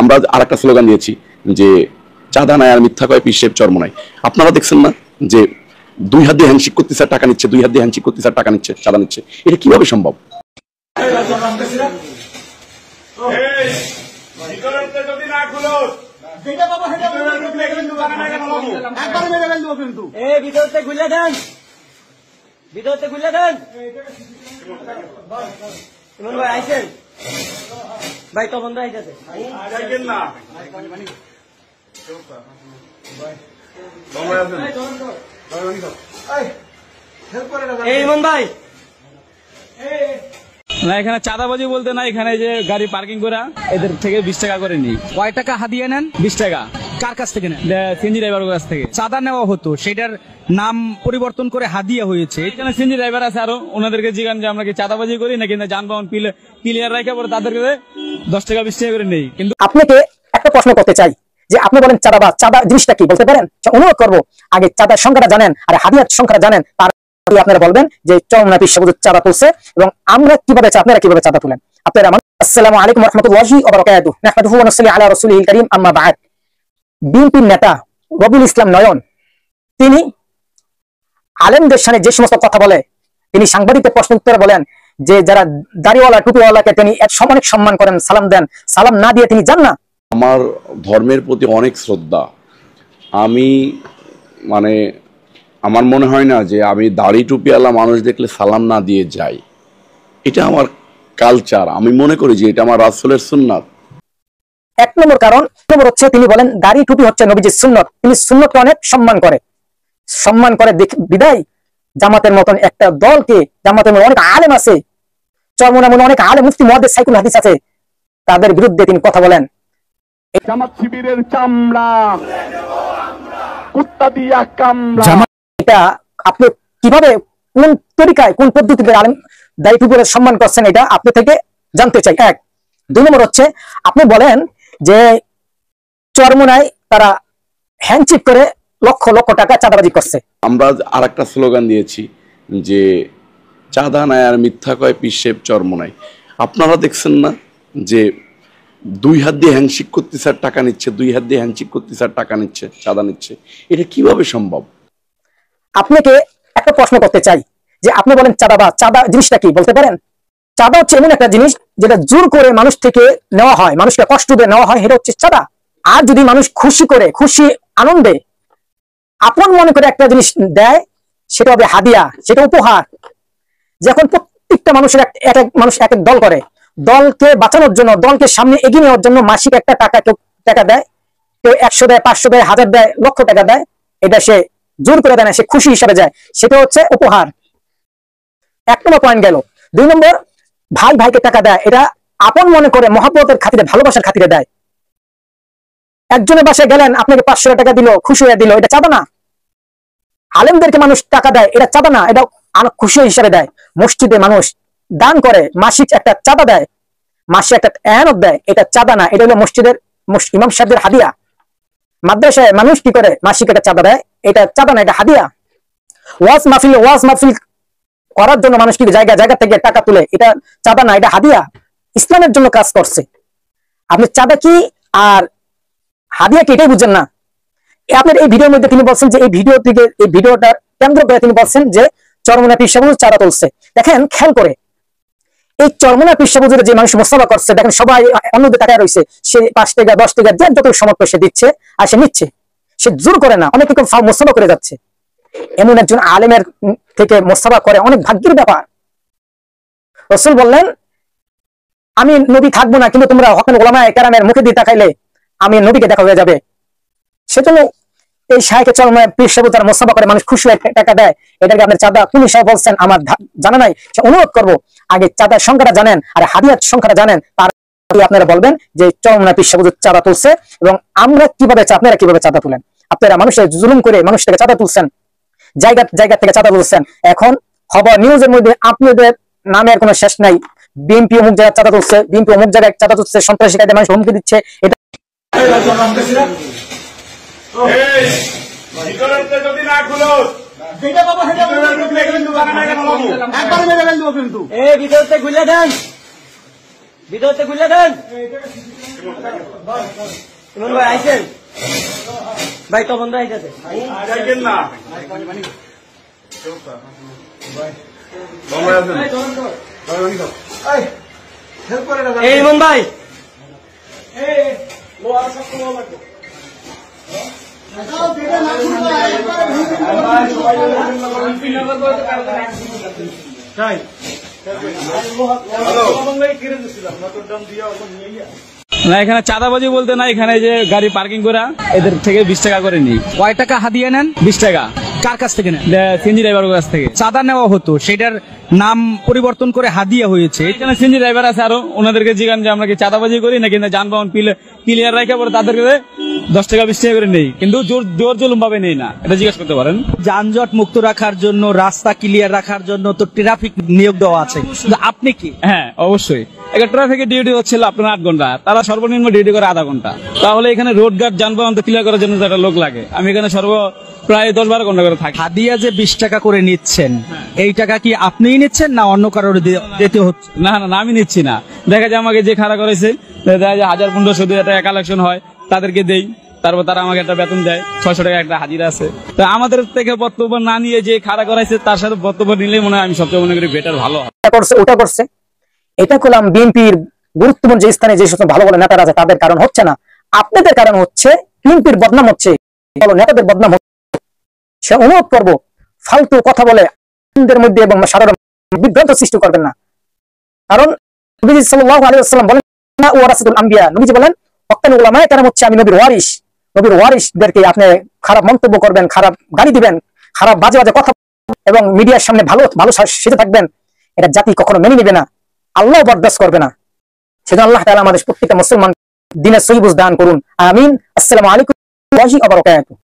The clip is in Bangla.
আমরা আরেকটা স্লোগান দিয়েছি যে চাঁদা নাই আর মিথ্যা কয় পিসেব চরমনাই। আপনারা দেখছেন না যে 2 হাত দিয়ে হ্যান্ডশেক করতে স্যার টাকা নিচ্ছে, 2 হাত দিয়ে হ্যান্ডশেক করতে স্যার টাকা নিচ্ছে, চাঁদা নিচ্ছে। এটা কিভাবে সম্ভব? ভাই তো বন্ধ হয়ে যাচ্ছে ভাই না, এখানে চাঁদাবাজি বলতে না, এখানে যে গাড়ি পার্কিং করা এদের থেকে 20 টাকা করে নিই। কয় টাকা হাদিয়া নেন? 20 টাকা। কার কাছ থেকে নেন? সিএনজি ড্রাইভারের কাছ থেকে। চাঁদা নেওয়া হতো, সেটার নাম পরিবর্তন করে হাদিয়া হয়েছে। এখানে সিএনজি ড্রাইভার আছে আরো, ওনাদেরকে জিজ্ঞান যে আমরা কি চাঁদাবাজি করি নাকি যানবাহন ক্লিয়ার রাখা পরে তাদেরকে 10 টাকা 20 টাকা করে নেই। কিন্তু আপনাকে একটা প্রশ্ন করতে চাই যে আপনি বলেন চাঁদাবাজ, চাঁদা জিনিসটা কি বলতে পারেন? অনুরোধ করবো আগে চাঁদার সংখ্যাটা জানেন আর হাদিয়ার সংখ্যাটা জানেন, তার আপনারা বলবেন যে চরমনা পীর সাহেব চাঁদা তুলছে এবং আমরা কিভাবে আপনারা কিভাবে চাঁদা তুলেন। আপনারা আসসালামু আলাইকুম ওয়া রাহমাতুল্লাহি ওয়া বারাকাতুহু। নাহমাদুহু ওয়া নুসাল্লি আলা রাসূলিহিল কারীম, আম্মা বা'দ। বিএনপির নেতা রবিউল ইসলাম নয়ন তিনি আলেমদের সামনে যে সমস্ত কথা বলে, তিনি সাংবাদিকদের প্রশ্ন উত্তরে বলেন যে যারা দাড়িওয়ালা টুপিওয়ালাকে তিনি অনেক সম্মান করেন, সালাম দেন, সালাম না দিয়ে তিনি যান না। আমার ধর্মের প্রতি অনেক শ্রদ্ধা। আমি মানে আমার মনে হয় না যে আমি দাড়ি টুপিওয়ালা মানুষ দেখলে সালাম না দিয়ে যাই। এটা আমার কালচার, আমি মনে করি যে এটা আমার রাসূলের সুন্নাত। এক নম্বর কারণ হচ্ছে তিনি বলেন দাড়ি টুপি হচ্ছে নবীজির সুন্নত, তিনি সুন্নতকে অনেক সম্মান করে বিদায় জামাতের মতন একটা দলকে, জামাতের মধ্যে অনেক আলেম আছে, চরমনার মধ্যে অনেক আলেম, মুফতি মুহাদ্দিস সাইকুল হাদিস আছে, তাদের বিরুদ্ধে তিনি কথা বলেন। জামাত শিবিরের চামড়া কুত্তা দিয়া কামড়া। এটা আপনি কিভাবে, কোন তরিকায়, কোন পদ্ধতিতে আলেম দাড়ি টুপির সম্মান করছেন, এটা আপনি থেকে জানতে চাই। এক। 2 নম্বর হচ্ছে আপনি বলেন যে চরমনায় তারা হ্যান্ডশেক করে লক্ষ লক্ষ টাকা চাঁদাবাজি করছে। আমরা আরেকটা স্লোগান দিয়েছি যে চাঁদা নাই আর মিথ্যা কয় পিসেব চরমনাই। আপনারা দেখছেন না যে 2 হাত দিয়ে হ্যান্ডশেক করতে স্যার টাকা নিচ্ছে, 2 হাত দিয়ে হ্যান্ডশেক করতে স্যার টাকা নিচ্ছে, চাঁদা নিচ্ছে। এটা কিভাবে সম্ভব? আপনাকে একটা প্রশ্ন করতে চাই যে আপনি বলেন চাঁদাবাজ, চাঁদা জিনিসটা কি বলতে পারেন? চাঁদা হচ্ছে এমন একটা জিনিস যেটা জোর করে মানুষ থেকে নেওয়া হয়, মানুষকে কষ্ট দিয়ে নেওয়া হয়, এটা হচ্ছে চাঁদা। আর যদি মানুষ খুশি করে, খুশি আনন্দে আপন মনে করে একটা জিনিস দেয়, সেটা হবে হাদিয়া, সেটা উপহার। যখন প্রত্যেকটা মানুষের এক এক মানুষ এক এক দল করে, দলকে বাঁচানোর জন্য, দলকে সামনে এগিয়ে নেওয়ার জন্য মাসিক একটা টাকা, কেউ টাকা দেয়, কেউ 100 দেয়, 500 দেয়, 1000 দেয়, লক্ষ টাকা দেয়। এটা সে জোর করে দেয় না, সে খুশি হিসাবে যায়, সেটা হচ্ছে উপহার। 1 নম্বর পয়েন্ট গেল। 2 নম্বর, ভাই ভাইকে টাকা দেয়, এটা আপন মনে করে, মহব্বতের খাতিরে, ভালোবাসার খাতিরে দেয়। একজনের বাসায় গেলেন, আপনাকে 500 টাকা দিল, খুশি হয়ে দিল, এটা চাঁদা না। আলেমদেরকে মানুষ টাকা দেয়, এটা চাঁদা না, এটা খুশি হিসাবে দেয়। মসজিদে মানুষ দান করে, মাসিক একটা চাঁদা দেয়, মাসে একটা এনায়ত দেয়, এটা চাঁদা না, এটা হলো মসজিদের ইমাম সাহেবদের হাদিয়া। মাদ্রাসায় মানুষ কি করে, মাসিক একটা চাঁদা দেয়, এটা চাঁদা না, এটা হাদিয়া। ওয়াজ মাহফিল করার জন্য মানুষ কি জায়গা জায়গা থেকে টাকা তুলে, এটা চাঁদা না, এটা হাদিয়া। ইসলামের জন্য কাজ করছে। আপনি চাঁদা কি আর হাদিয়া কি এটাই বুঝছেন না। আপনার এই ভিডিওর মধ্যে তিনি বলছেন যে এই ভিডিওটা কেন্দ্র করে তিনি বলছেন যে চরমনা পীর সাহেব চাঁদা তুলছে। দেখেন খেয়াল করে, এই চরমনা পীর সাহেব যে মানুষ মোসাফা করছে, দেখেন সবাই অন্যদের টাকায় রয়েছে, সে 5 টাকা 10 টাকা যে যত সমর্থ সে দিচ্ছে আর সে নিচ্ছে, সে জোর করে না, অনেকে মোসাফা করে যাচ্ছে। এমন একজন আলেমের থেকে মোসাফা করে অনেক ভাগ্যের ব্যাপার। রাসূল বললেন আমি নবী থাকবো না, কিন্তু তোমরা হকের ওলামায়ে কেরামের মুখে দিয়ে তাকাইলে আমি নবীকে দেখা হয়ে যাবে। সেজন্য এই শাইখে চরমনা পীর সাহেব যারা মোসাফা করে, মানুষ খুশি হয়ে টাকা দেয়, এটাকে আপনার চাঁদা কোন হিসাবে বলছেন আমার জানা নাই। সে অনুরোধ করবো আগে চাঁদার সংখ্যাটা জানেন আর হাদিয়ার সংখ্যাটা জানেন, তার আপনারা বলবেন যে চরমনা পীর সাহেব চাঁদা তুলছে এবং আমরা কিভাবে, আপনারা কিভাবে চাঁদা তুলেন। আপনারা মানুষের জুলুম করে মানুষ থেকে চাঁদা তুলছেন, জায়গা জায়গা থেকে চাঁদা তুলছেন। এখন খবর নিউজের মধ্যে আপনাদের নামের কোনো শেষ নাই। বিএনপি অমুক জায়গায় চাঁদা তুলছে, বিএনপি অমুক জায়গায় চাঁদা তুলছে, সন্ত্রাসী কায়দায় মানুষ হুমকি দিচ্ছে। এটা ভিতরতে খুলে দেন। ইমন ভাই আইছেন? ভাই তখন তো আইতাছে। এই ইমন ভাই, না এখানে চাঁদাবাজি বলতে না, এখানে যে গাড়ি পার্কিং করা এদের থেকে 20 টাকা করে নিই। কয় টাকা হাদিয়া নেন? 20 টাকা। কার কাছ থেকে নেন? সিএনজি ড্রাইভারের কাছ থেকে। চাঁদা নেওয়া হতো, সেটার নাম পরিবর্তন করে হাদিয়া হয়েছে। এখানে সিএনজি ড্রাইভার আছে আরো, ওনাদেরকে জিজ্ঞান যে আমরা কি চাঁদাবাজি করি নাকি যানবাহন ক্লিয়ার রাখা পরে তাদেরকে 10 টাকা 20 টাকা করে নেই, কিন্তু জোর জুলুম ভাবে নেই না, এটা জিজ্ঞেস করতে পারেন। যানজট মুক্ত রাখার জন্য, রাস্তা ক্লিয়ার রাখার জন্য তো ট্রাফিক নিয়োগ দেওয়া আছে, কিন্তু আপনি কি? হ্যাঁ অবশ্যই, একটা ট্রাফিকের ডিউটি হচ্ছিল আপনার 8 ঘন্টা, তারা সর্বনিম্ন ডিউটি করে আধা ঘন্টা। তাহলে এখানে রোড গার্ড যানবাহন ক্লিয়ার করার জন্য একটা লোক লাগে, আমি এখানে প্রায় 10-12 ঘন্টা করে থাকি। হাদিয়া যে 20 টাকা করে নিচ্ছেন, এই টাকা কি আপনিই নিচ্ছেন না অন্য কারোর দিতে হচ্ছে? না না, আমি নিচ্ছি না। দেখা যায় আমাকে যে খাড়া করেছে, দেখা যায় 1000-1500 টাকা কালেকশন হয়, তাদেরকে দেই, তারপর তারা আমাকে একটা বেতন দেয়, 600 টাকা একটা হাজিরা আছে। তো আমাদের থেকে বক্তব্য না নিয়ে যে খাড়া করাইছে তার সাথে বক্তব্য নিলে মনে হয় আমি সবচেয়ে মনে করি বেটার, ভালো হয়। ওটা করছে, এটা করলাম বিএনপির গুরুত্বপূর্ণ যে স্থানে যে সমস্ত ভালো ভালো নেতারা আছে তাদের কারণ হচ্ছে না, আপনাদের কারণ হচ্ছে। বিএনপির বদনাম হচ্ছে, ভালো নেতাদের বদনাম হচ্ছে। সে অনুরোধ করবো, ফালতু কথা বলে আমাদের মধ্যে এবং সাধারণ বিভ্রান্ত সৃষ্টি করবেন না। কারণ নবীজি সাল্লাল্লাহু আলাইহি ওয়াসাল্লাম বলেন, না ওয়ারাসাতুল আম্বিয়া, নবীজি বলেন ওয়াক্তান উলামায়ে কেরাম হচ্ছে আমি নবীর ওয়ারিস। নবীর ওয়ারিসদেরকে আপনি খারাপ মন্তব্য করবেন, খারাপ গালি দিবেন, খারাপ বাজে বাজে কথা এবং মিডিয়ার সামনে ভালো ভালো সেজে থাকবেন, এটা জাতি কখনো মেনে নেবে না, আল্লাহ বরদাস্ত করবে না। সেজন্য আল্লাহ তাআলা আমাদের প্রত্যেকটা মুসলমান দিনের সহি বুঝ দান করুন, আমিন। আসসালামু আলাইকুম ওয়া রাহমাতুল্লাহি ওয়া বারাকাতুহু।